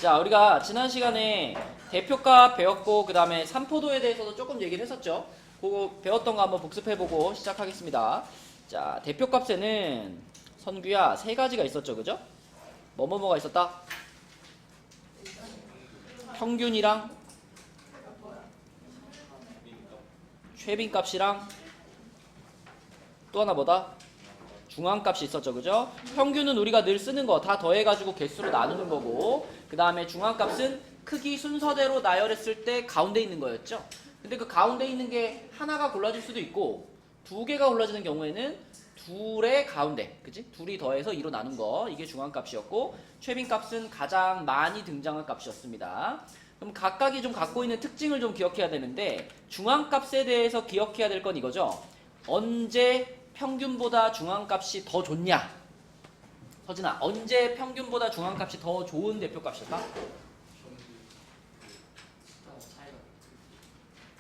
자, 우리가 지난 시간에 대표값 배웠고 그 다음에 산포도에 대해서도 조금 얘기를 했었죠. 그거 배웠던 거 한번 복습해보고 시작하겠습니다. 자, 대표값에는 선규야 세 가지가 있었죠, 그죠? 뭐가 있었다? 평균이랑 최빈값이랑 또 하나 뭐다? 중앙값이 있었죠, 그죠? 평균은 우리가 늘 쓰는 거 다 더해가지고 개수로 나누는 거고, 그 다음에 중앙값은 크기 순서대로 나열했을 때 가운데 있는 거였죠. 근데 그 가운데 있는 게 하나가 골라질 수도 있고 두 개가 골라지는 경우에는 둘의 가운데, 그치? 둘이 더해서 2로 나눈 거, 이게 중앙값이었고, 최빈값은 가장 많이 등장한 값이었습니다. 그럼 각각이 좀 갖고 있는 특징을 좀 기억해야 되는데, 중앙값에 대해서 기억해야 될 건 이거죠. 언제 평균보다 중앙값이 더 좋냐? 서진아, 언제 평균보다 중앙값이 더 좋은 대표값일까?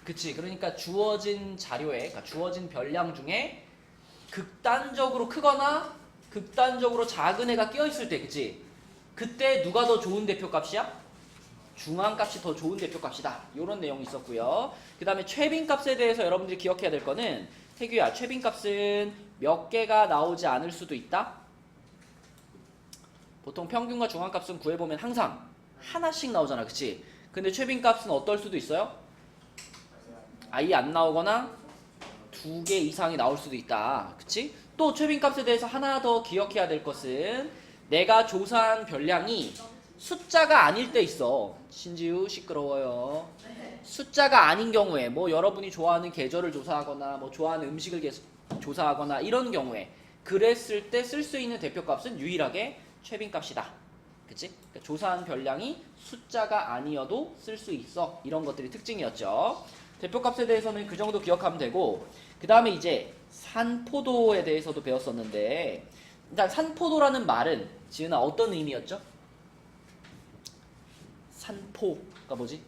그치, 그러니까 주어진 자료에, 그러니까 주어진 별량 중에 극단적으로 크거나 극단적으로 작은 애가 끼어있을 때, 그치? 그때 누가 더 좋은 대표값이야? 중앙값이 더 좋은 대표값이다. 이런 내용이 있었고요. 그 다음에 최빈값에 대해서 여러분들이 기억해야 될 거는, 태규야, 최빈값은 몇 개가 나오지 않을 수도 있다? 보통 평균과 중앙값은 구해보면 항상 하나씩 나오잖아, 그치? 근데 최빈값은 어떨 수도 있어요? 아예 안 나오거나 두 개 이상이 나올 수도 있다, 그치? 또 최빈값에 대해서 하나 더 기억해야 될 것은, 내가 조사한 별량이 숫자가 아닐 때 있어. 신지우 시끄러워요. 숫자가 아닌 경우에, 뭐 여러분이 좋아하는 계절을 조사하거나 뭐 좋아하는 음식을 조사하거나 이런 경우에, 그랬을 때 쓸 수 있는 대표값은 유일하게 최빈값이다, 그치? 그러니까 조사한 별량이 숫자가 아니어도 쓸 수 있어. 이런 것들이 특징이었죠. 대표값에 대해서는 그 정도 기억하면 되고, 그 다음에 이제 산포도에 대해서도 배웠었는데, 일단 산포도라는 말은 지은아 어떤 의미였죠? 산포가 뭐지?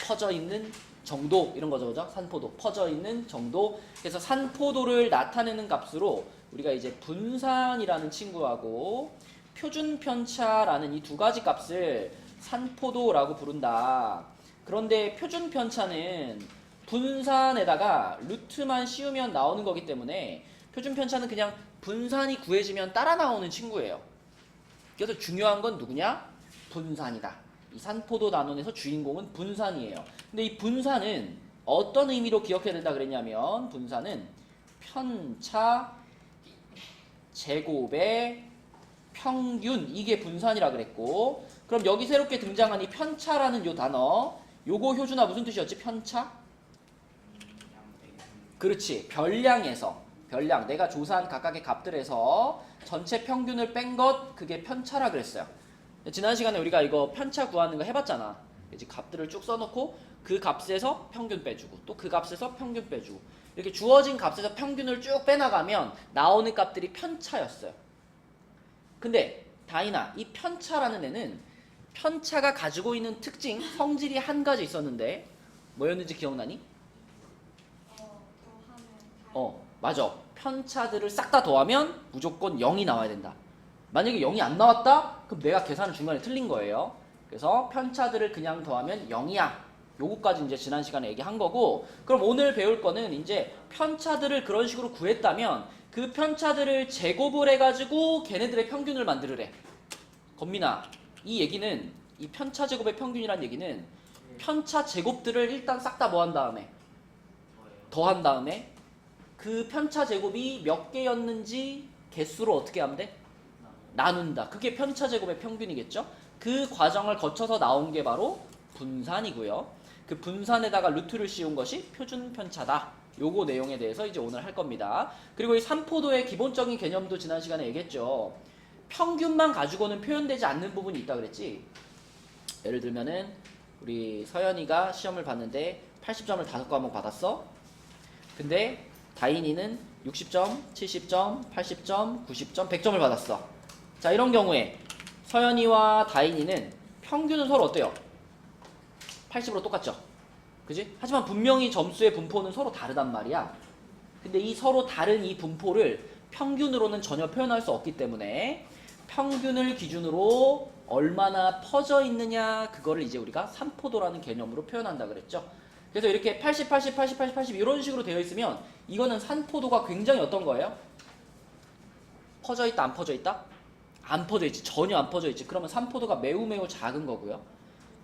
퍼져 있는 정도, 이런 거죠, 그죠? 산포도, 퍼져 있는 정도. 그래서 산포도를 나타내는 값으로 우리가 이제 분산이라는 친구하고 표준 편차라는 이 두 가지 값을 산포도라고 부른다. 그런데 표준 편차는 분산에다가 루트만 씌우면 나오는 거기 때문에 표준 편차는 그냥 분산이 구해지면 따라 나오는 친구예요. 그래서 중요한 건 누구냐? 분산이다. 이 산포도 단원에서 주인공은 분산이에요. 근데 이 분산은 어떤 의미로 기억해야 된다 그랬냐면, 분산은 편차 제곱의 평균, 이게 분산이라 그랬고, 그럼 여기 새롭게 등장한 이 편차라는 요 단어, 요거 효준아 무슨 뜻이었지? 편차? 그렇지, 별량에서, 별량, 내가 조사한 각각의 값들에서 전체 평균을 뺀 것, 그게 편차라 그랬어요. 지난 시간에 우리가 이거 편차 구하는 거 해봤잖아. 이제 값들을 쭉 써놓고 그 값에서 평균 빼주고 또 그 값에서 평균 빼주고, 이렇게 주어진 값에서 평균을 쭉 빼나가면 나오는 값들이 편차였어요. 근데 다인아, 이 편차라는 애는 편차가 가지고 있는 특징, 성질이 한 가지 있었는데 뭐였는지 기억나니? 맞아. 편차들을 싹 다 더하면 무조건 0이 나와야 된다. 만약에 0이 안 나왔다? 그럼 내가 계산을 중간에 틀린 거예요. 그래서 편차들을 그냥 더하면 0이야. 요거까지 이제 지난 시간에 얘기한 거고, 그럼 오늘 배울 거는 이제 편차들을 그런 식으로 구했다면 그 편차들을 제곱을 해가지고 걔네들의 평균을 만들으래. 건민아, 이 얘기는, 이 편차 제곱의 평균이란 얘기는 편차 제곱들을 일단 싹 다 뭐 한 다음에 더한 다음에 그 편차 제곱이 몇 개였는지 개수로 어떻게 하면 돼? 나눈다. 그게 편차 제곱의 평균이겠죠? 그 과정을 거쳐서 나온 게 바로 분산이고요. 그 분산에다가 루트를 씌운 것이 표준 편차다. 요거 내용에 대해서 이제 오늘 할 겁니다. 그리고 이 산포도의 기본적인 개념도 지난 시간에 얘기했죠. 평균만 가지고는 표현되지 않는 부분이 있다 그랬지. 예를 들면은 우리 서연이가 시험을 봤는데 80점을 5과목 받았어. 근데 다인이는 60점, 70점, 80점, 90점, 100점을 받았어. 자, 이런 경우에 서연이와 다인이는 평균은 서로 어때요? 80으로 똑같죠? 그지? 하지만 분명히 점수의 분포는 서로 다르단 말이야. 근데 이 서로 다른 이 분포를 평균으로는 전혀 표현할 수 없기 때문에 평균을 기준으로 얼마나 퍼져 있느냐 그거를 이제 우리가 산포도라는 개념으로 표현한다 그랬죠. 그래서 이렇게 80, 80, 80, 80, 80 이런 식으로 되어 있으면 이거는 산포도가 굉장히 어떤 거예요? 퍼져 있다, 안 퍼져 있다? 안 퍼져 있지. 전혀 안 퍼져 있지. 그러면 산포도가 매우 매우 작은 거고요.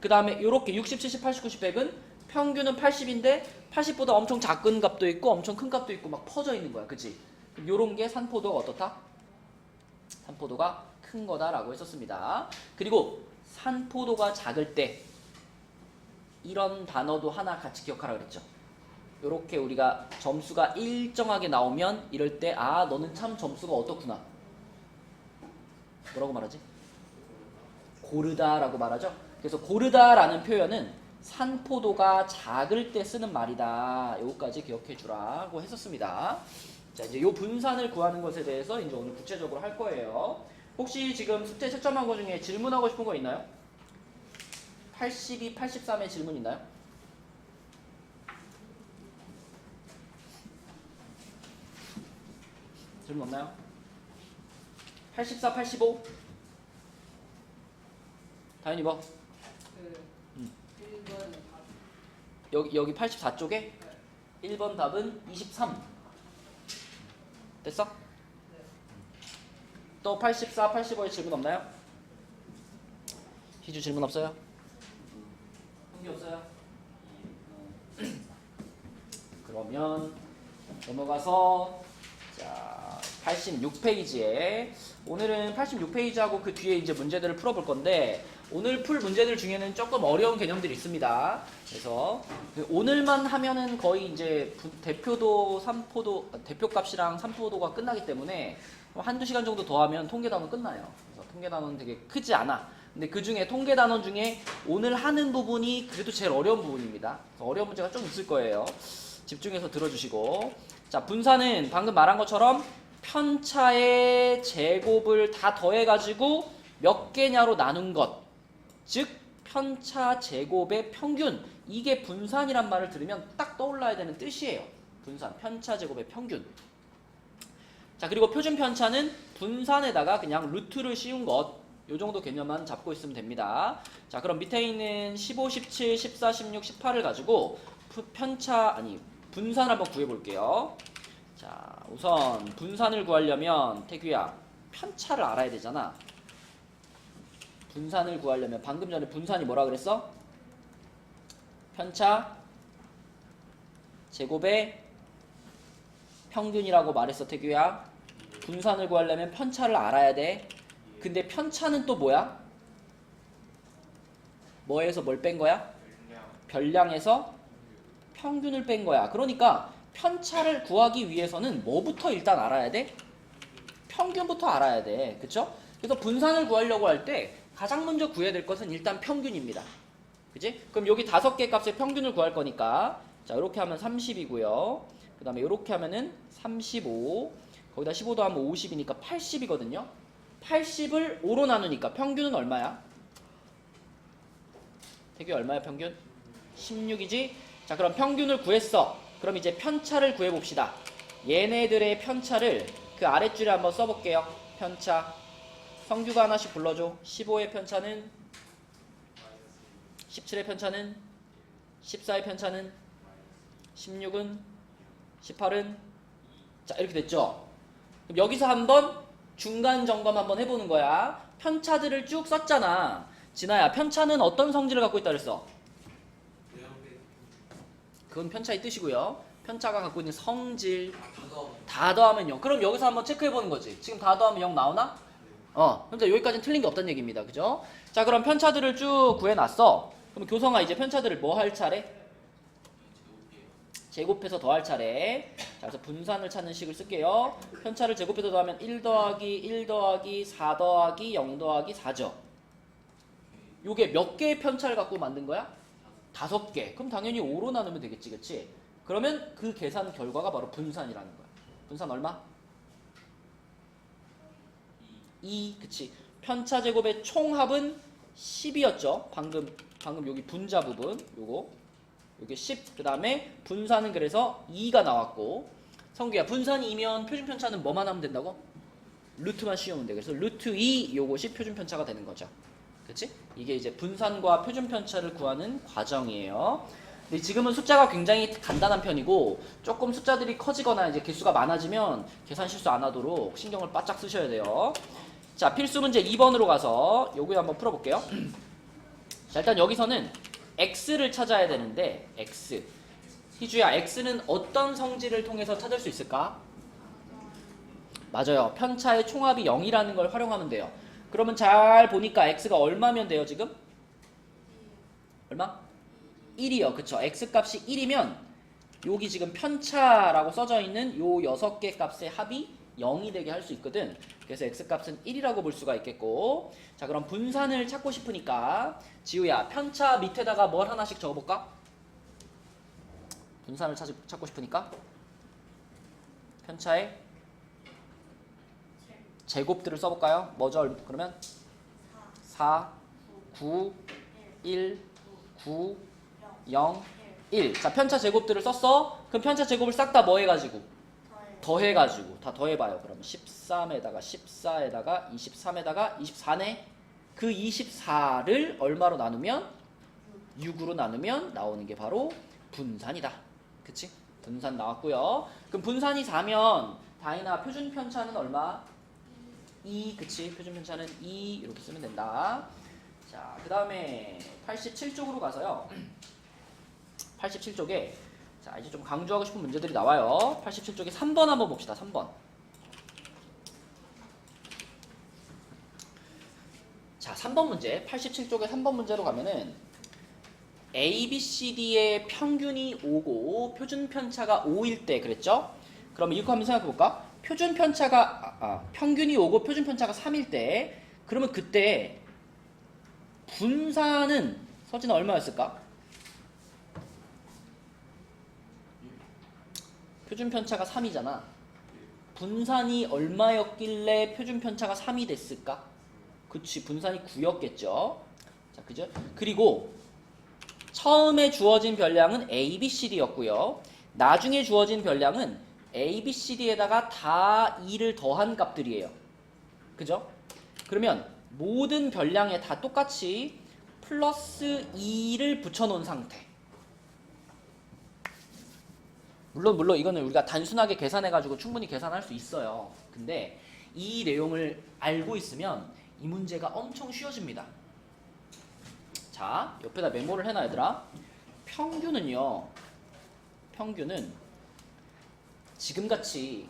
그 다음에 이렇게 60, 70, 80, 90, 100은 평균은 80인데 80보다 엄청 작은 값도 있고 엄청 큰 값도 있고 막 퍼져 있는 거야. 그치? 요런 게 산포도가 어떻다? 산포도가 큰 거다라고 했었습니다. 그리고 산포도가 작을 때 이런 단어도 하나 같이 기억하라 그랬죠. 요렇게 우리가 점수가 일정하게 나오면 이럴 때 아 너는 참 점수가 어떻구나. 뭐라고 말하지? 고르다라고 말하죠. 그래서 고르다라는 표현은 산포도가 작을 때 쓰는 말이다. 요거까지 기억해 주라고 했었습니다. 자, 이제 요 분산을 구하는 것에 대해서 이제 오늘 구체적으로 할 거예요. 혹시 지금 숙제 채점한 거 중에 질문하고 싶은 거 있나요? 82, 83에 질문 있나요? 질문 없나요? 84, 85? 다현이 뭐? 1번 여기 84쪽에 1번 답은 23. 됐어? 또 84, 85에 질문 없나요? 희주 질문 없어요? 흥기 없어요? 그러면 넘어가서 자 86페이지에 오늘은 86페이지하고 그 뒤에 이제 문제들을 풀어볼 건데 오늘 풀 문제들 중에는 조금 어려운 개념들이 있습니다. 그래서 오늘만 하면은 거의 이제 대표도, 산포도, 대표값이랑 산포도가 끝나기 때문에 한두 시간 정도 더 하면 통계단원 끝나요. 그래서 통계단원은 되게 크지 않아. 근데 그 중에 통계단원 중에 오늘 하는 부분이 그래도 제일 어려운 부분입니다. 어려운 문제가 좀 있을 거예요. 집중해서 들어주시고. 자, 분산은 방금 말한 것처럼 편차의 제곱을 다 더해가지고 몇 개냐로 나눈 것. 즉 편차 제곱의 평균, 이게 분산이란 말을 들으면 딱 떠올라야 되는 뜻이에요. 분산, 편차 제곱의 평균. 자, 그리고 표준 편차는 분산에다가 그냥 루트를 씌운 것, 요 정도 개념만 잡고 있으면 됩니다. 자, 그럼 밑에 있는 15, 17, 14, 16, 18을 가지고 분산 한번 구해볼게요. 자, 우선 분산을 구하려면 태규야 편차를 알아야 되잖아. 분산을 구하려면 방금 전에 분산이 뭐라 그랬어? 편차 제곱의 평균이라고 말했어. 태규야 분산을 구하려면 편차를 알아야 돼. 근데 편차는 또 뭐야? 뭐에서 뭘 뺀 거야? 별량에서 평균을 뺀 거야. 그러니까 편차를 구하기 위해서는 뭐부터 일단 알아야 돼? 평균부터 알아야 돼. 그쵸? 그래서 분산을 구하려고 할 때 가장 먼저 구해야 될 것은 일단 평균입니다. 그치? 그럼 여기 5개 값의 평균을 구할 거니까 자, 이렇게 하면 30이고요. 그 다음에 이렇게 하면은 35. 거기다 15 더하면 50이니까 80이거든요. 80을 5로 나누니까 평균은 얼마야? 태규 얼마야 평균? 16이지? 자, 그럼 평균을 구했어. 그럼 이제 편차를 구해봅시다. 얘네들의 편차를 그 아랫줄에 한번 써볼게요. 편차. 성규가 하나씩 불러줘. 15의 편차는 17의 편차는 14의 편차는 16은 18은 자, 이렇게 됐죠? 그럼 여기서 한번 중간 점검 한번 해보는 거야. 편차들을 쭉 썼잖아. 진아야, 편차는 어떤 성질을 갖고 있다 그랬어? 그건 편차의 뜻이고요. 편차가 갖고 있는 성질 다 더하면 0. 그럼 여기서 한번 체크해보는 거지. 지금 다 더하면 0 나오나? 그럼 여기까지는 틀린 게 없다는 얘기입니다. 그죠? 자, 그럼 편차들을 쭉 구해놨어. 그럼 교성아 이제 편차들을 뭐 할 차례? 제곱해서 더할 차례. 자, 그래서 분산을 찾는 식을 쓸게요. 편차를 제곱해서 더하면 1 더하기 1 더하기 4 더하기 0 더하기 4죠. 요게 몇 개의 편차를 갖고 만든 거야? 5개. 그럼 당연히 5로 나누면 되겠지, 그치? 그러면 그 계산 결과가 바로 분산이라는 거야. 분산 얼마? 2, 그치? 편차 제곱의 총합은 10이었죠. 방금 여기 분자 부분, 요게 10. 그 다음에 분산은 그래서 2가 나왔고. 성규야, 분산이 2면 표준 편차는 뭐만 하면 된다고? 루트만 씌우면 돼. 그래서 루트 2 요것이 표준 편차가 되는 거죠. 그렇지? 이게 이제 분산과 표준 편차를 구하는 과정이에요. 근데 지금은 숫자가 굉장히 간단한 편이고 조금 숫자들이 커지거나 이제 개수가 많아지면 계산 실수 안 하도록 신경을 바짝 쓰셔야 돼요. 자, 필수 문제 2번으로 가서 요거 한번 풀어볼게요. 자, 일단 여기서는 x를 찾아야 되는데 x. 희주야, x는 어떤 성질을 통해서 찾을 수 있을까? 맞아요. 편차의 총합이 0이라는 걸 활용하면 돼요. 그러면 잘 보니까 x가 얼마면 돼요, 지금? 얼마? 1이요. 그쵸? x 값이 1이면 여기 지금 편차라고 써져 있는 요 6개 값의 합이 0이 되게 할 수 있거든. 그래서 x 값은 1이라고 볼 수가 있겠고, 자, 그럼 분산을 찾고 싶으니까 지우야, 편차 밑에다가 뭘 하나씩 적어볼까? 분산을 찾고 싶으니까 편차의 제곱들을 써볼까요? 뭐죠? 그러면 4, 9, 1, 9, 0, 1. 자, 편차 제곱들을 썼어? 그럼 편차 제곱을 싹 다 뭐 해가지고? 더해가지고. 다 더해봐요. 그럼 13에다가 14에다가 23에다가 24네? 그 24를 얼마로 나누면? 6으로 나누면 나오는 게 바로 분산이다. 그치? 분산 나왔고요. 그럼 분산이 4면 다이나 표준 편차는 얼마? 2. 그치? 표준 편차는 2 이렇게 쓰면 된다. 자, 그 다음에 87쪽으로 가서요. 87쪽에 자, 이제 좀 강조하고 싶은 문제들이 나와요. 87쪽에 3번 한번 봅시다. 3번. 자, 3번 문제. 87쪽에 3번 문제로 가면은 A, B, C, D의 평균이 5고 표준 편차가 5일 때 그랬죠? 그럼 이거 한번 생각해 볼까? 표준 편차가 평균이 5고 표준 편차가 3일 때 그러면 그때 분산은 서진아 얼마였을까? 표준 편차가 3이잖아. 분산이 얼마였길래 표준 편차가 3이 됐을까? 그치, 분산이 9였겠죠. 자, 그죠? 그리고 처음에 주어진 별량은 A, B, C, D였고요. 나중에 주어진 별량은 A, B, C, D에다가 다 2를 더한 값들이에요. 그죠? 그러면 모든 별량에 다 똑같이 플러스 2를 붙여놓은 상태. 물론 이거는 우리가 단순하게 계산해가지고 충분히 계산할 수 있어요. 근데 이 내용을 알고 있으면 이 문제가 엄청 쉬워집니다. 자, 옆에다 메모를 해놔 얘들아. 평균은요. 평균은 지금같이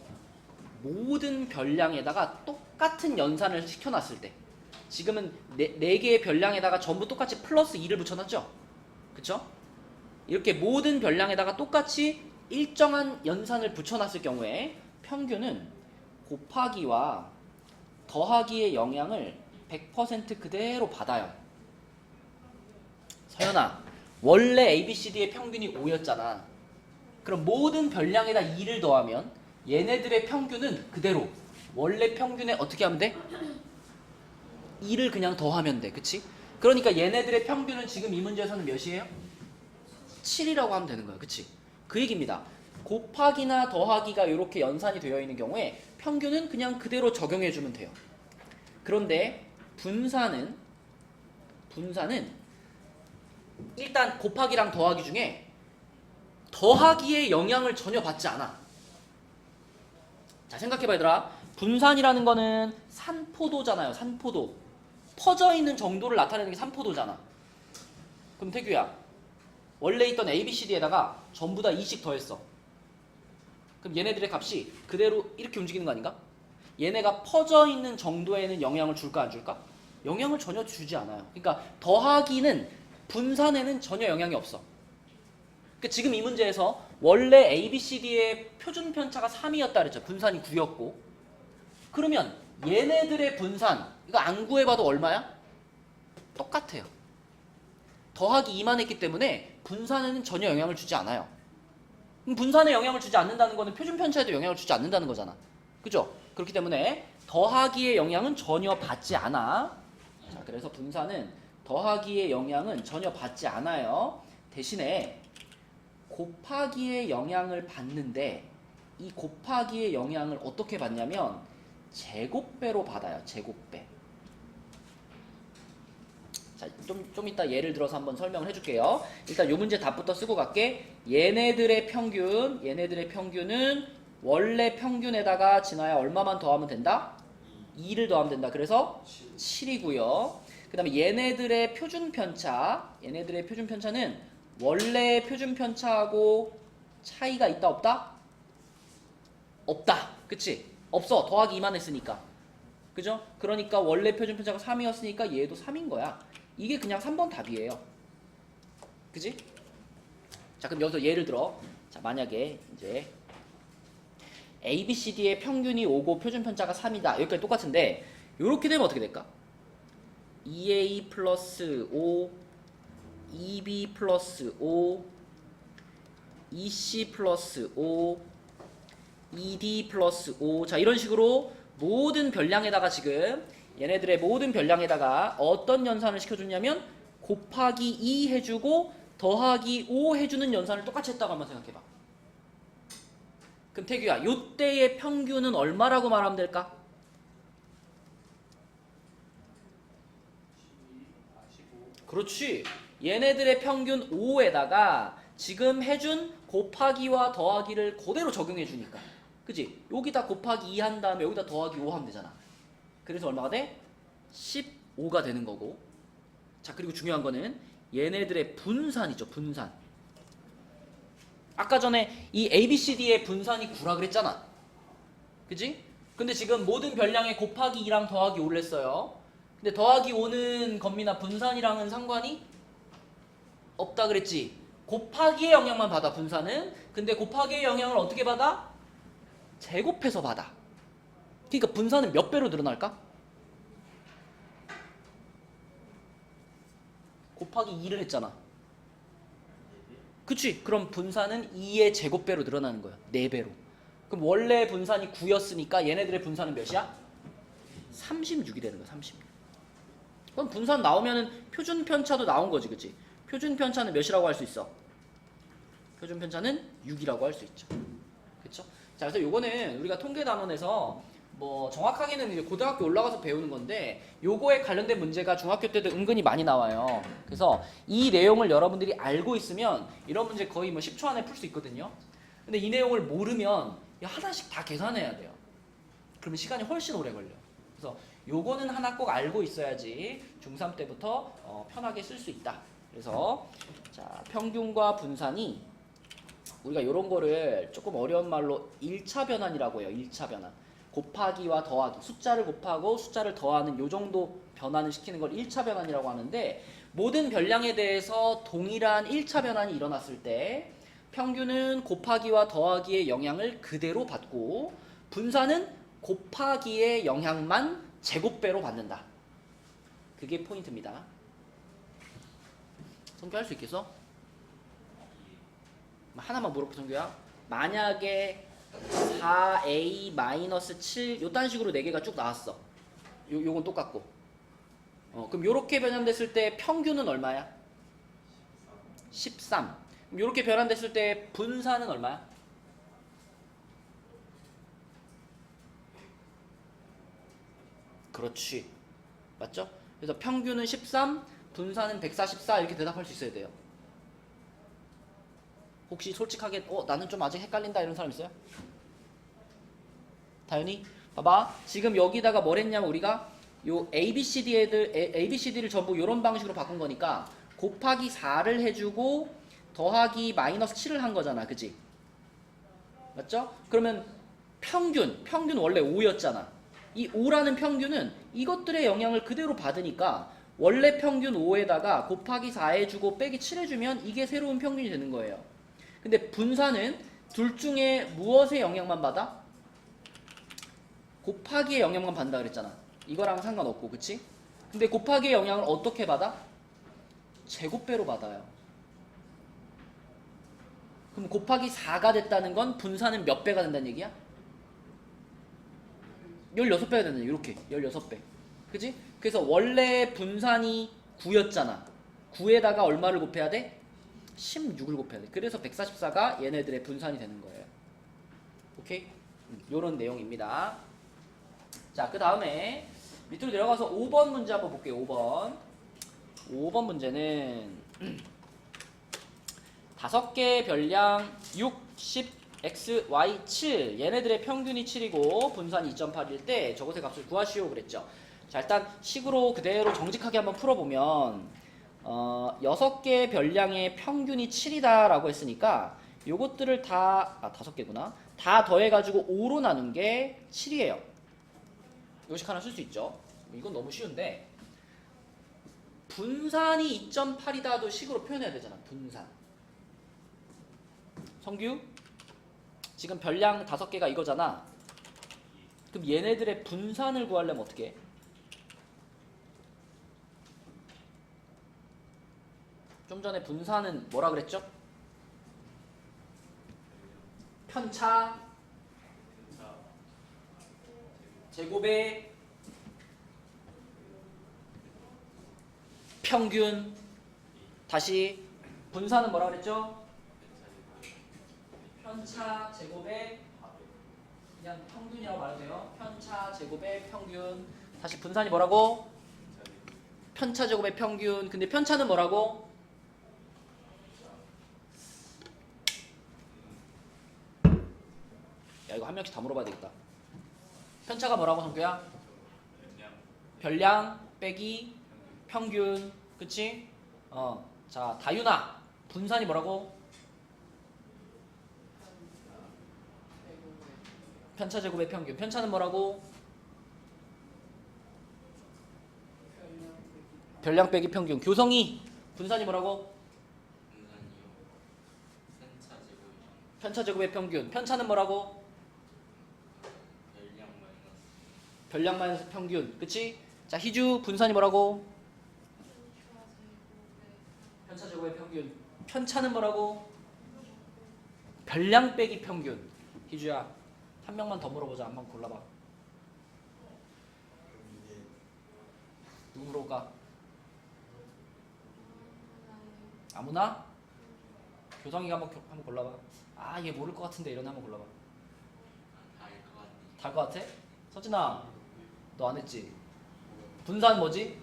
모든 별량에다가 똑같은 연산을 시켜놨을 때 지금은 4개의 별량에다가 전부 똑같이 플러스 2를 붙여놨죠? 그쵸? 이렇게 모든 별량에다가 똑같이 일정한 연산을 붙여놨을 경우에 평균은 곱하기와 더하기의 영향을 100% 그대로 받아요. 서연아, 원래 ABCD의 평균이 5였잖아. 그럼 모든 별량에다 2를 더하면 얘네들의 평균은 그대로 원래 평균에 어떻게 하면 돼? 2를 그냥 더하면 돼. 그치? 그러니까 얘네들의 평균은 지금 이 문제에서는 몇이에요? 7이라고 하면 되는 거야. 그치? 그 얘기입니다. 곱하기나 더하기가 이렇게 연산이 되어 있는 경우에 평균은 그냥 그대로 적용해주면 돼요. 그런데 분산은 일단 곱하기랑 더하기 중에 더하기의 영향을 전혀 받지 않아. 자, 생각해봐 얘들아. 분산이라는 거는 산포도잖아요. 산포도. 퍼져 있는 정도를 나타내는 게 산포도잖아. 그럼 태규야, 원래 있던 A, B, C, D에다가 전부 다 2씩 더했어. 그럼 얘네들의 값이 그대로 이렇게 움직이는 거 아닌가? 얘네가 퍼져 있는 정도에는 영향을 줄까 안 줄까? 영향을 전혀 주지 않아요. 그러니까 더하기는 분산에는 전혀 영향이 없어. 그러니까 지금 이 문제에서 원래 A, B, C, D의 표준 편차가 3이었다 그랬죠. 분산이 9였고. 그러면 얘네들의 분산, 이거 안 구해봐도 얼마야? 똑같아요. 더하기 2만 했기 때문에 분산에는 전혀 영향을 주지 않아요. 그럼 분산에 영향을 주지 않는다는 거는 표준 편차에도 영향을 주지 않는다는 거잖아. 그죠? 그렇기 때문에 더하기의 영향은 전혀 받지 않아. 자, 그래서 분산은 더하기의 영향은 전혀 받지 않아요. 대신에 곱하기의 영향을 받는데 이 곱하기의 영향을 어떻게 받냐면 제곱배로 받아요. 제곱배. 자, 좀 이따 예를 들어서 한번 설명을 해줄게요. 일단 요 문제 답부터 쓰고 갈게. 얘네들의 평균은 원래 평균에다가 진아야 얼마만 더하면 된다? 2를 더하면 된다. 그래서 7이고요. 그 다음에 얘네들의 표준편차는 원래 표준편차하고 차이가 있다 없다? 없다. 그치? 없어. 더하기 2만 했으니까. 그죠? 그러니까 원래 표준편차가 3이었으니까 얘도 3인 거야. 이게 그냥 3번 답이에요. 그지? 자, 그럼 여기서 예를 들어. 자, 만약에 이제 A, B, C, D의 평균이 5고 표준편차가 3이다. 여기까지 똑같은데 이렇게 되면 어떻게 될까? 2A 플러스 5, 2B 플러스 5, 2C 플러스 5, 2D 플러스 5. 자, 이런 식으로 모든 별량에다가 지금 얘네들의 모든 별량에다가 어떤 연산을 시켜줬냐면 곱하기 2 해주고 더하기 5 해주는 연산을 똑같이 했다고 한번 생각해봐. 그럼 태규야, 요때의 평균은 얼마라고 말하면 될까? 그렇지. 얘네들의 평균 5에다가 지금 해준 곱하기와 더하기를 그대로 적용해 주니까. 그치? 여기다 곱하기 2 한 다음에 여기다 더하기 5 하면 되잖아. 그래서 얼마가 돼? 15가 되는 거고. 자, 그리고 중요한 거는 얘네들의 분산이죠. 분산. 아까 전에 이 ABCD의 분산이 9라 그랬잖아. 그치? 근데 지금 모든 별량에 곱하기 2랑 더하기 5를 했어요. 근데 더하기 5는 건민아 분산이랑은 상관이 없다 그랬지. 곱하기의 영향만 받아. 분산은. 근데 곱하기의 영향을 어떻게 받아? 제곱해서 받아. 그러니까 분산은 몇 배로 늘어날까? 곱하기 2를 했잖아. 그치? 그럼 분산은 2의 제곱배로 늘어나는 거야. 4배로. 그럼 원래 분산이 9였으니까 얘네들의 분산은 몇이야? 36이 되는 거야. 36. 그럼 분산 나오면은 표준편차도 나온 거지. 그치? 표준편차는 몇이라고 할 수 있어? 표준편차는 6이라고 할 수 있죠. 그쵸? 자, 그래서 요거는 우리가 통계단원에서 뭐 정확하게는 이제 고등학교 올라가서 배우는 건데 요거에 관련된 문제가 중학교 때도 은근히 많이 나와요. 그래서 이 내용을 여러분들이 알고 있으면 이런 문제 거의 뭐 10초 안에 풀 수 있거든요. 근데 이 내용을 모르면 하나씩 다 계산해야 돼요. 그러면 시간이 훨씬 오래 걸려. 그래서 요거는 하나 꼭 알고 있어야지 중3 때부터 편하게 쓸 수 있다. 그래서 자, 평균과 분산이 우리가 이런 거를 조금 어려운 말로 1차 변환이라고 해요. 1차 변환. 곱하기와 더하기, 숫자를 곱하고 숫자를 더하는 요 정도 변환을 시키는 걸 1차 변환이라고 하는데 모든 별량에 대해서 동일한 1차 변환이 일어났을 때 평균은 곱하기와 더하기의 영향을 그대로 받고 분산은 곱하기의 영향만 제곱배로 받는다. 그게 포인트입니다. 성규 할 수 있겠어? 하나만 물어볼게 성규야. 만약에 4a-7 요딴 식으로 4개가 쭉 나왔어. 요건 똑같고. 그럼 요렇게 변환됐을 때 평균은 얼마야? 13. 그럼 요렇게 변환됐을 때 분산은 얼마야? 그렇지. 맞죠? 그래서 평균은 13, 분산은 144 이렇게 대답할 수 있어야 돼요. 혹시 솔직하게 나는 좀 아직 헷갈린다 이런 사람 있어요? 다현이? 봐봐. 지금 여기다가 뭘 했냐면 우리가 요 ABCD를 전부 이런 방식으로 바꾼 거니까 곱하기 4를 해주고 더하기 마이너스 7을 한 거잖아. 그치? 맞죠? 그러면 평균 원래 5였잖아. 이 5라는 평균은 이것들의 영향을 그대로 받으니까 원래 평균 5에다가 곱하기 4 해주고 빼기 7 해주면 이게 새로운 평균이 되는 거예요. 근데 분산은 둘 중에 무엇의 영향만 받아? 곱하기의 영향만 받는다 그랬잖아. 이거랑 상관없고, 그치? 근데 곱하기의 영향을 어떻게 받아? 제곱배로 받아요. 그럼 곱하기 4가 됐다는 건 분산은 몇 배가 된다는 얘기야? 16배가 된다는 얘기야. 이렇게 16배. 그치? 그래서 원래 분산이 9였잖아. 9에다가 얼마를 곱해야 돼? 16을 곱해야 돼. 그래서 144가 얘네들의 분산이 되는 거예요. 오케이? 요런 내용입니다. 자, 그 다음에 밑으로 내려가서 5번 문제 한번 볼게요. 5번 문제는 5개 별량 6, 10, x, y, 7 얘네들의 평균이 7이고 분산이 2.8일 때 저것의 값을 구하시오 그랬죠. 자, 일단 식으로 그대로 정직하게 한번 풀어보면 6개 별량의 평균이 7이다 라고 했으니까 요것들을 다 5개구나. 다 더해가지고 5로 나눈 게 7이에요. 요식 하나 쓸 수 있죠. 이건 너무 쉬운데 분산이 2.8이다도 식으로 표현해야 되잖아. 분산. 성규 지금 별량 5개가 이거잖아. 그럼 얘네들의 분산을 구하려면 어떻게 해? 좀 전에 분산은 뭐라 그랬죠? 편차 제곱의 평균. 다시 분산은 뭐라 그랬죠? 편차 제곱의 그냥 평균이라고 말해도 돼요. 편차 제곱의 평균. 다시 분산이 뭐라고? 편차 제곱의 평균. 근데 편차는 뭐라고? 야, 이거 한 명씩 다 물어봐야 되겠다. 편차가 뭐라고 성규야? 별량 빼기 평균. 그치? 자, 다윤아 분산이 뭐라고? 편차 제곱의 평균. 편차는 뭐라고? 별량 빼기 평균. 교성이 분산이 뭐라고? 편차 제곱의 평균. 편차는 뭐라고? 별량 마이너스 평균. 그치? 자, 희주 분산이 뭐라고? 편차 제곱의 평균. 편차는 뭐라고? 별량 빼기 평균. 희주야 한 명만 더 물어보자. 한번 골라봐. 누구 물어볼까? 아무나? 교성이가 한번 골라봐. 아, 얘 모를 것 같은데 이런 애 한번 골라봐. 다 알 것 같아? 서진아 너 안 했지? 분산 뭐지?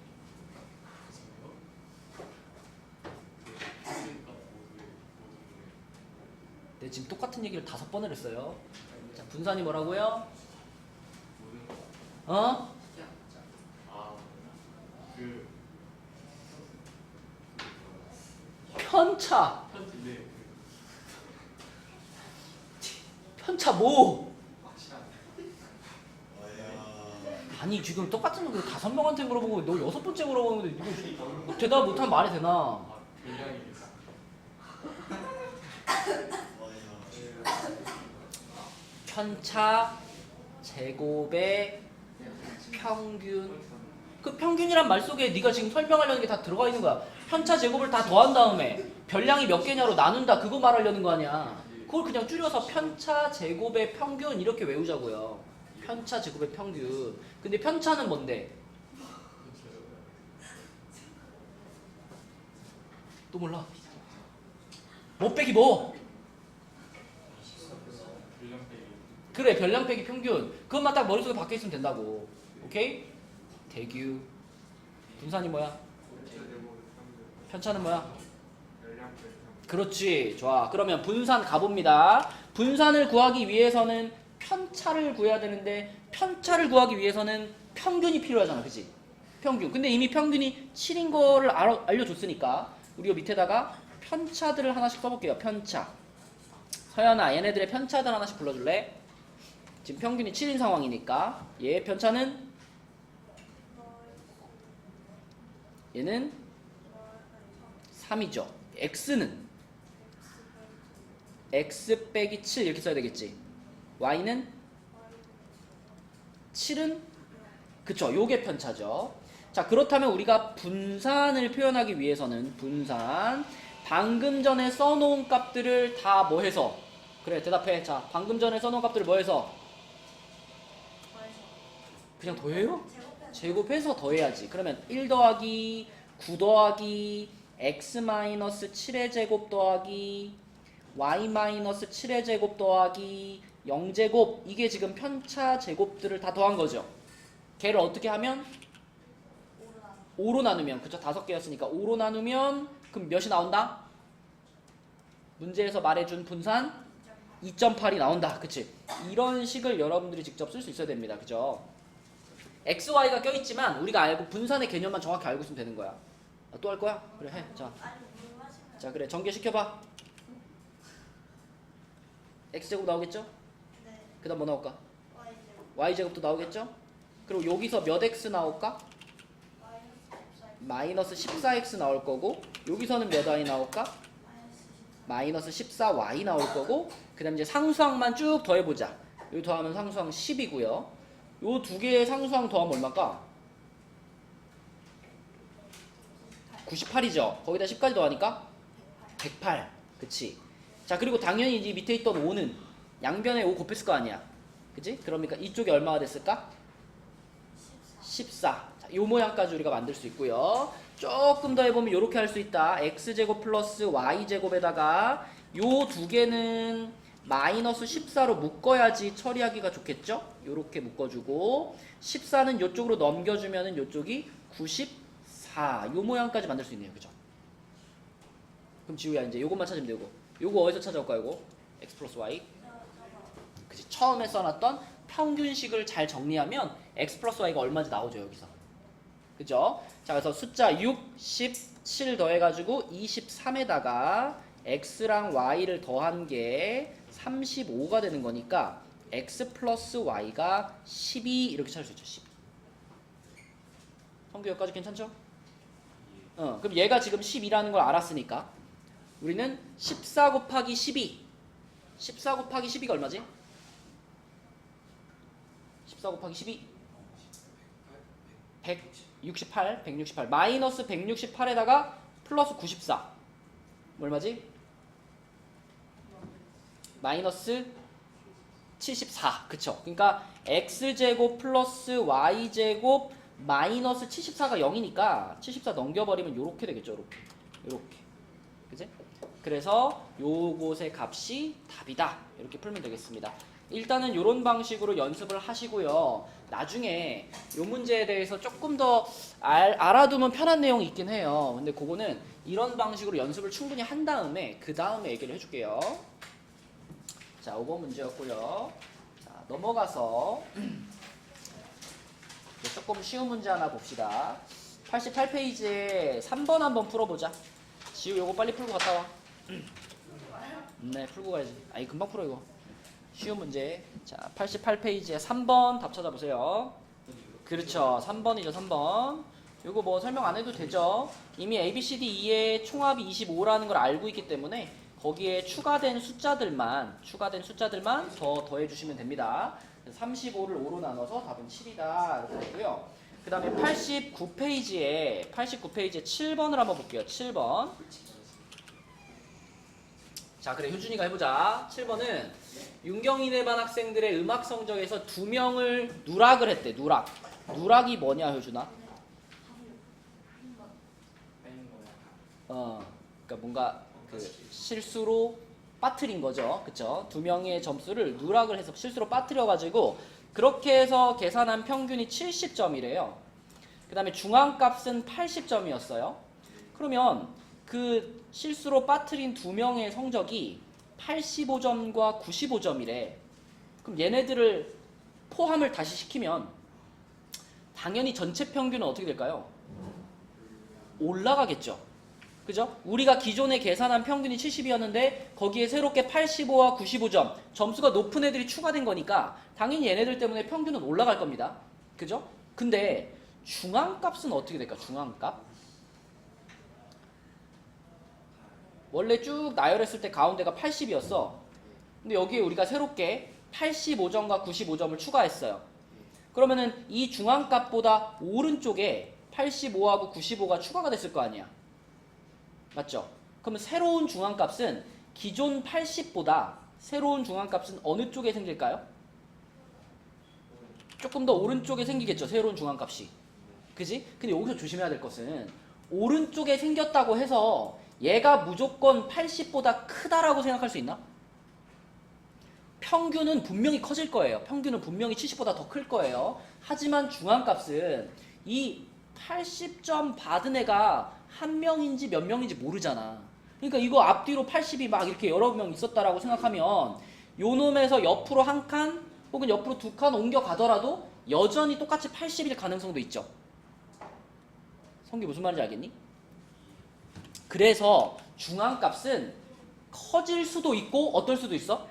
네, 지금 똑같은 얘기를 5번을 했어요. 자, 분산이 뭐라고요? 어? 편차. 편차 뭐? 아니 지금 똑같은 거 5명한테 물어보고 너 6번째 물어보는데 이거 대답 못하면 말이 되나? 편차 제곱의 평균. 그 평균이란 말 속에 네가 지금 설명하려는 게 다 들어가 있는 거야. 편차 제곱을 다 더한 다음에 별량이 몇 개냐로 나눈다. 그거 말하려는 거 아니야. 그걸 그냥 줄여서 편차 제곱의 평균 이렇게 외우자고요. 편차 제곱의 평균. 근데 편차는 뭔데? 또 몰라. 뭐 빼기 뭐? 그래, 별량 빼기 평균. 그것만 딱 머릿속에 박혀 있으면 된다고. 오케이? 대규. 분산이 뭐야? 편차는 뭐야? 그렇지. 좋아. 그러면 분산 가봅니다. 분산을 구하기 위해서는 편차를 구해야 되는데 편차를 구하기 위해서는 평균이 필요하잖아. 그치? 평균. 근데 이미 평균이 7인 거를 알려줬으니까 우리가 밑에다가 편차들을 하나씩 써볼게요. 편차. 서연아, 얘네들의 편차들 하나씩 불러줄래? 지금 평균이 7인 상황이니까 얘 편차는 얘는 3이죠. x는 x 빼기 7 이렇게 써야 되겠지. y는 7은 그쵸. 요게 편차죠. 자, 그렇다면 우리가 분산을 표현하기 위해서는 분산 방금 전에 써놓은 값들을 다 뭐 해서 그래 대답해. 자, 방금 전에 써놓은 값들을 뭐 해서 그냥 더해요? 제곱해서 더해야지. 그러면 1 더하기 9 더하기 x 마이너스 7의 제곱 더하기 y 마이너스 7의 제곱 더하기 0제곱 이게 지금 편차 제곱들을 다 더한 거죠. 걔를 어떻게 하면 5로 나누면 그쵸? 5개였으니까 5로 나누면 그럼 몇이 나온다? 문제에서 말해준 분산 2.8이 나온다. 그치? 이런 식을 여러분들이 직접 쓸 수 있어야 됩니다. 그죠? x, y가 껴있지만 우리가 알고 분산의 개념만 정확히 알고 있으면 되는 거야. 또 할 거야? 그래 해. 자 그래 전개시켜봐. x제곱 나오겠죠? 그 다음 뭐 나올까? y제곱도 나오겠죠? 그리고 여기서 몇 x 나올까? 마이너스 14x 나올 거고 여기서는 몇 y 나올까? 마이너스 14y 나올 거고 그 다음 이제 상수항만 쭉 더해보자. 여기 더하면 상수항 10이고요. 요 두 개의 상수항 더하면 얼마일까? 98이죠. 거기다 10까지 더하니까 108. 그치? 자 그리고 당연히 이 밑에 있던 5는 양변에 5 곱했을 거 아니야. 그치? 그러니까 이쪽이 얼마가 됐을까? 14. 자, 요 모양까지 우리가 만들 수 있고요. 조금 더 해보면 이렇게 할 수 있다. x제곱 플러스 y제곱에다가 요 두 개는 마이너스 14로 묶어야지 처리하기가 좋겠죠? 요렇게 묶어주고 14는 요쪽으로 넘겨주면은 요쪽이 94. 요 모양까지 만들 수 있네요. 그죠? 그럼 지우야 이제 요것만 찾으면 되고 요거 어디서 찾아올까 요거? x 플러스 y. 그치? 처음에 써놨던 평균식을 잘 정리하면 x 플러스 y가 얼마인지 나오죠 여기서. 그죠? 자 그래서 숫자 6, 17 더해가지고 23에다가 x랑 y를 더한 게 35가 되는 거니까 x 플러스 y가 12 이렇게 찾을 수 있죠. 12. 성규 여기까지 괜찮죠? 그럼 얘가 지금 10이라는 걸 알았으니까 우리는 14 곱하기 12 14 곱하기 12가 얼마지? 14 곱하기 12 168 마이너스 168에다가 플러스 94 얼마지? 마이너스 74 그쵸? 그러니까 x제곱 플러스 y제곱 마이너스 74가 0이니까 74 넘겨버리면 요렇게 되겠죠. 요렇게 그치? 그래서 요곳의 값이 답이다 이렇게 풀면 되겠습니다. 일단은 요런 방식으로 연습을 하시고요. 나중에 요 문제에 대해서 조금 더 알아두면 편한 내용이 있긴 해요. 근데 그거는 이런 방식으로 연습을 충분히 한 다음에 그 다음에 얘기를 해줄게요. 자 5번 문제였고요. 자 넘어가서 조금 쉬운 문제 하나 봅시다. 88페이지에 3번 한번 풀어보자. 지우 요거 빨리 풀고 갔다 와. 네 풀고 가야지. 아니 금방 풀어 이거. 쉬운 문제. 자 88페이지에 3번 답 찾아보세요. 그렇죠. 3번이죠 3번. 요거 뭐 설명 안 해도 되죠. 이미 ABCDE의 총합이 25라는 걸 알고 있기 때문에 거기에 추가된 숫자들만 더 더해주시면 됩니다. 35를 5로 나눠서 답은 7이다 이렇게 되고요. 그 다음에 89페이지에 7번을 한번 볼게요. 7번. 자 그래 효준이가 해보자. 7번은 윤경이네 반 학생들의 음악 성적에서 2명을 누락을 했대. 누락이 뭐냐 효준아? 그러니까 뭔가 그 실수로 빠뜨린 거죠. 그쵸? 2명의 점수를 누락을 해서 실수로 빠뜨려가지고 그렇게 해서 계산한 평균이 70점이래요. 그 다음에 중앙값은 80점이었어요. 그러면 그 실수로 빠뜨린 2명의 성적이 85점과 95점이래. 그럼 얘네들을 포함을 다시 시키면 당연히 전체 평균은 어떻게 될까요? 올라가겠죠. 그죠? 우리가 기존에 계산한 평균이 70이었는데 거기에 새롭게 85와 95점 점수가 높은 애들이 추가된 거니까 당연히 얘네들 때문에 평균은 올라갈 겁니다. 그죠? 근데 중앙값은 어떻게 될까? 중앙값? 원래 쭉 나열했을 때 가운데가 80이었어. 근데 여기에 우리가 새롭게 85점과 95점을 추가했어요. 그러면은 이 중앙값보다 오른쪽에 85하고 95가 추가가 됐을 거 아니야. 맞죠? 그러면 새로운 중앙값은 기존 80보다 새로운 중앙값은 어느 쪽에 생길까요? 조금 더 오른쪽에 생기겠죠. 새로운 중앙값이. 그지? 근데 여기서 조심해야 될 것은 오른쪽에 생겼다고 해서 얘가 무조건 80보다 크다라고 생각할 수 있나? 평균은 분명히 커질 거예요. 평균은 분명히 70보다 더 클 거예요. 하지만 중앙값은 이 80점 받은 애가 한 명인지 몇 명인지 모르잖아. 그러니까 이거 앞뒤로 80이 막 이렇게 여러 명 있었다라고 생각하면 요 놈에서 옆으로 한 칸 혹은 옆으로 두 칸 옮겨가더라도 여전히 똑같이 80일 가능성도 있죠. 성기 무슨 말인지 알겠니? 그래서 중앙값은 커질 수도 있고 어떨 수도 있어?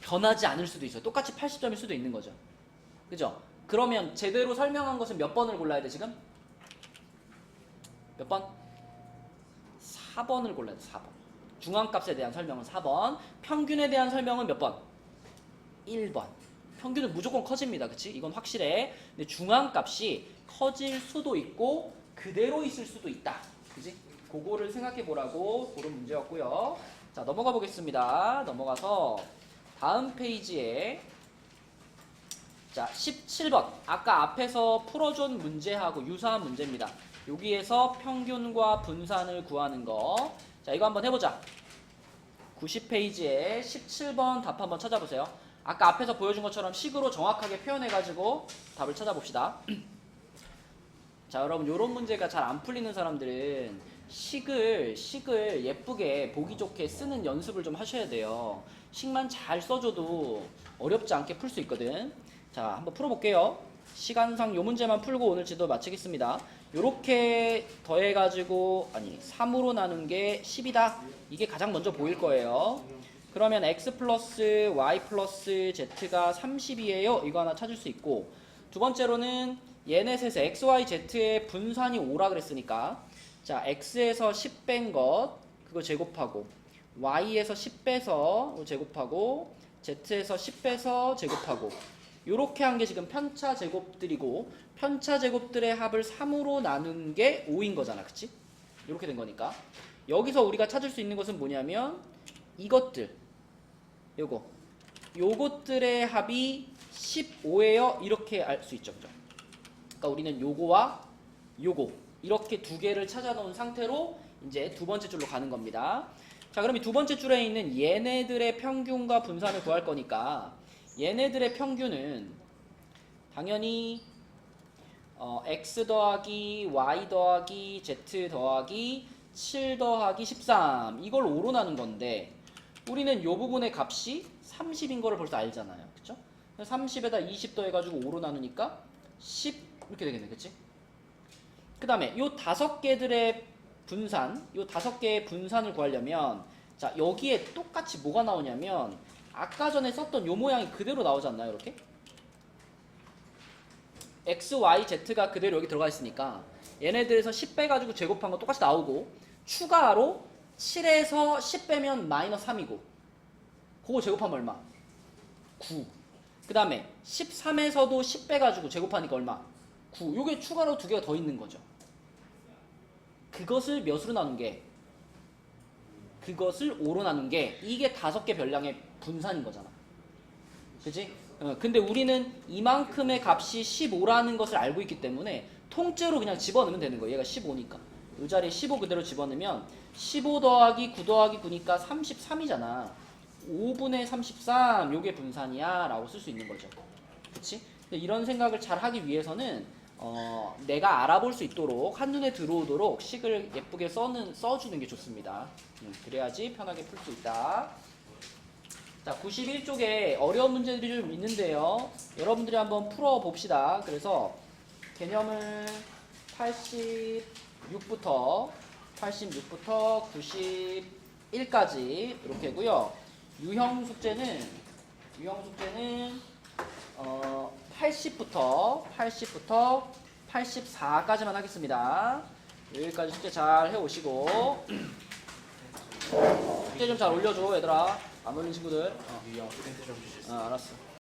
변하지 않을 수도 있어. 똑같이 80점일 수도 있는 거죠. 그죠? 그러면 제대로 설명한 것은 몇 번을 골라야 돼 지금? 몇 번? 4번을 골라야 돼. 4번. 중앙값에 대한 설명은 4번. 평균에 대한 설명은 몇 번? 1번. 평균은 무조건 커집니다. 그치? 이건 확실해. 근데 중앙값이 커질 수도 있고 그대로 있을 수도 있다. 그치? 그거를 생각해 보라고 그런 문제였고요. 자, 넘어가 보겠습니다. 넘어가서 다음 페이지에 자, 17번. 아까 앞에서 풀어준 문제하고 유사한 문제입니다. 여기에서 평균과 분산을 구하는 거. 자, 이거 한번 해보자. 90페이지에 17번 답 한번 찾아보세요. 아까 앞에서 보여준 것처럼 식으로 정확하게 표현해가지고 답을 찾아봅시다. 자, 여러분 요런 문제가 잘 안 풀리는 사람들은 식을 예쁘게 보기 좋게 쓰는 연습을 좀 하셔야 돼요. 식만 잘 써줘도 어렵지 않게 풀 수 있거든. 자, 한번 풀어볼게요. 시간상 요 문제만 풀고 오늘 지도 마치겠습니다. 요렇게 더해가지고 3으로 나눈 게 10이다. 이게 가장 먼저 보일 거예요. 그러면 x 플러스 y 플러스 z가 30이에요. 이거 하나 찾을 수 있고, 두 번째로는 얘네 셋에 x, y, z의 분산이 5라 그랬으니까 자, x에서 10 뺀 것 그거 제곱하고 y에서 10 빼서 제곱하고 z에서 10 빼서 제곱하고 요렇게 한 게 지금 편차 제곱들이고 편차 제곱들의 합을 3으로 나눈 게 5인 거잖아. 그치? 요렇게 된 거니까 여기서 우리가 찾을 수 있는 것은 뭐냐면 이것들 요것들의 합이 15예요. 이렇게 알 수 있죠. 그죠? 그러니까 우리는 요거와 요거 이렇게 두 개를 찾아 놓은 상태로 이제 두 번째 줄로 가는 겁니다. 자, 그럼 이 두 번째 줄에 있는 얘네들의 평균과 분산을 구할 거니까 얘네들의 평균은 당연히 x 더하기 y 더하기 z 더하기 7 더하기 13 이걸 5로 나눈 건데 우리는 요 부분의 값이 30인 거를 벌써 알잖아요. 그쵸? 30에다 20 더해가지고 5로 나누니까 10 이렇게 되겠네. 그치? 그 다음에 요 5개들의 분산, 요 5개의 분산을 구하려면 자, 여기에 똑같이 뭐가 나오냐면 아까 전에 썼던 요 모양이 그대로 나오지 않나요? 이렇게? x, y, z가 그대로 여기 들어가 있으니까 얘네들에서 10 빼가지고 제곱한 거 똑같이 나오고 추가로 7에서 10 빼면 마이너스 3이고 그거 제곱하면 얼마? 9. 그 다음에 13에서도 10 빼가지고 제곱하니까 얼마? 9. 요게 추가로 두 개가 더 있는 거죠. 그것을 몇으로 나눈 게? 그것을 5로 나눈 게 이게 5개 별량의 분산인 거잖아. 그치? 근데 우리는 이만큼의 값이 15라는 것을 알고 있기 때문에 통째로 그냥 집어넣으면 되는 거예요. 얘가 15니까. 이 자리에 15 그대로 집어넣으면 15 더하기 9 더하기 9니까 33이잖아. 5분의 33 요게 분산이야 라고 쓸 수 있는 거죠. 그치? 근데 이런 생각을 잘 하기 위해서는 내가 알아볼 수 있도록 한눈에 들어오도록 식을 예쁘게 써주는 게 좋습니다. 그래야지 편하게 풀 수 있다. 자, 91쪽에 어려운 문제들이 좀 있는데요. 여러분들이 한번 풀어봅시다. 그래서 개념을 86부터 91까지 이렇게 하고요. 유형 숙제는 80부터 84까지만 하겠습니다. 여기까지 숙제 잘 해오시고 숙제 좀 잘 올려줘 얘들아. 안 올린 친구들. 유형 힌트 좀 주실 수 알았어.